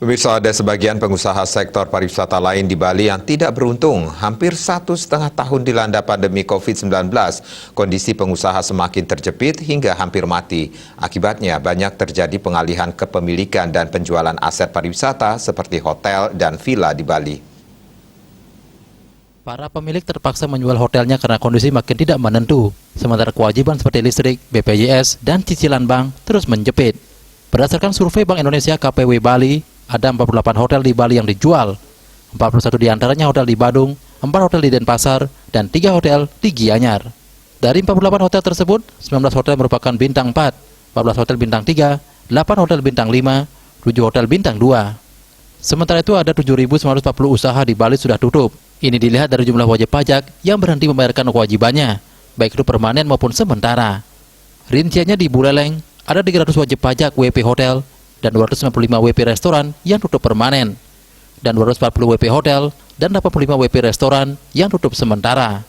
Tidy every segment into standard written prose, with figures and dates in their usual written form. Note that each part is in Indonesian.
Pemirsa, ada sebagian pengusaha sektor pariwisata lain di Bali yang tidak beruntung. Hampir 1,5 tahun dilanda pandemi COVID-19, kondisi pengusaha semakin terjepit hingga hampir mati. Akibatnya banyak terjadi pengalihan kepemilikan dan penjualan aset pariwisata seperti hotel dan villa di Bali. Para pemilik terpaksa menjual hotelnya karena kondisi makin tidak menentu, sementara kewajiban seperti listrik, BPJS, dan cicilan bank terus menjepit. Berdasarkan survei Bank Indonesia KPW Bali, ada 48 hotel di Bali yang dijual, 41 diantaranya hotel di Badung, 4 hotel di Denpasar, dan 3 hotel di Gianyar. Dari 48 hotel tersebut, 19 hotel merupakan bintang 4, 14 hotel bintang 3, 8 hotel bintang 5, 7 hotel bintang 2. Sementara itu ada 7.940 usaha di Bali sudah tutup. Ini dilihat dari jumlah wajib pajak yang berhenti membayarkan kewajibannya, baik itu permanen maupun sementara. Rinciannya di Buleleng, ada 300 wajib pajak WP Hotel, dan 295 WP restoran yang tutup permanen, dan 240 WP hotel dan 85 WP restoran yang tutup sementara.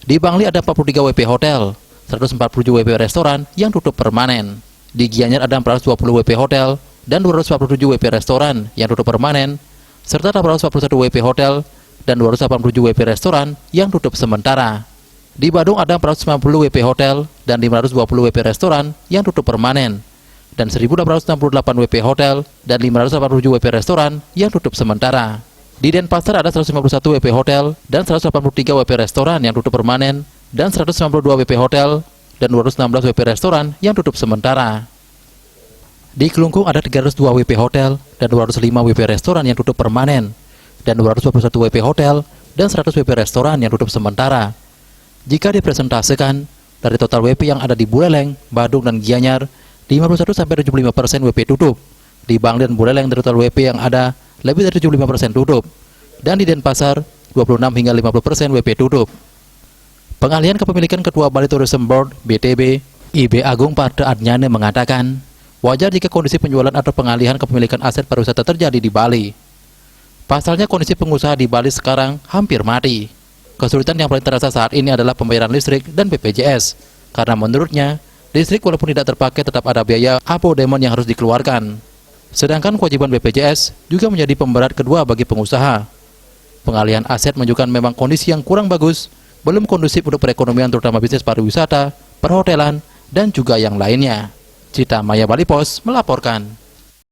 Di Bangli ada 43 WP hotel, 147 WP restoran yang tutup permanen. Di Gianyar ada 420 WP hotel dan 247 WP restoran yang tutup permanen, serta 841 WP hotel dan 287 WP restoran yang tutup sementara. Di Badung ada 490 WP hotel dan 520 WP restoran yang tutup permanen, dan 1.868 WP hotel dan 587 WP restoran yang tutup sementara. Di Denpasar ada 151 WP hotel dan 183 WP restoran yang tutup permanen, dan 192 WP hotel dan 216 WP restoran yang tutup sementara. Di Kelungkung ada 302 WP hotel dan 205 WP restoran yang tutup permanen, dan 221 WP hotel dan 100 WP restoran yang tutup sementara. Jika dipresentasikan, dari total WP yang ada di Buleleng, Badung, dan Gianyar, 51-75% WP tutup. Di Bangli dan Buleleng dari total WP yang ada, lebih dari 75% tutup. Dan di Denpasar, 26 hingga 50% WP tutup. Pengalihan kepemilikan Ketua Bali Tourism Board, BTB, IB Agung Parta Adnyane mengatakan, wajar jika kondisi penjualan atau pengalihan kepemilikan aset pariwisata terjadi di Bali. Pasalnya kondisi pengusaha di Bali sekarang hampir mati. Kesulitan yang paling terasa saat ini adalah pembayaran listrik dan BPJS, karena menurutnya, listrik walaupun tidak terpakai tetap ada biaya abonema yang harus dikeluarkan. Sedangkan kewajiban BPJS juga menjadi pemberat kedua bagi pengusaha. Pengalihan aset menunjukkan memang kondisi yang kurang bagus, belum kondusif untuk perekonomian terutama bisnis pariwisata, perhotelan, dan juga yang lainnya. Cita Maya Bali Pos melaporkan.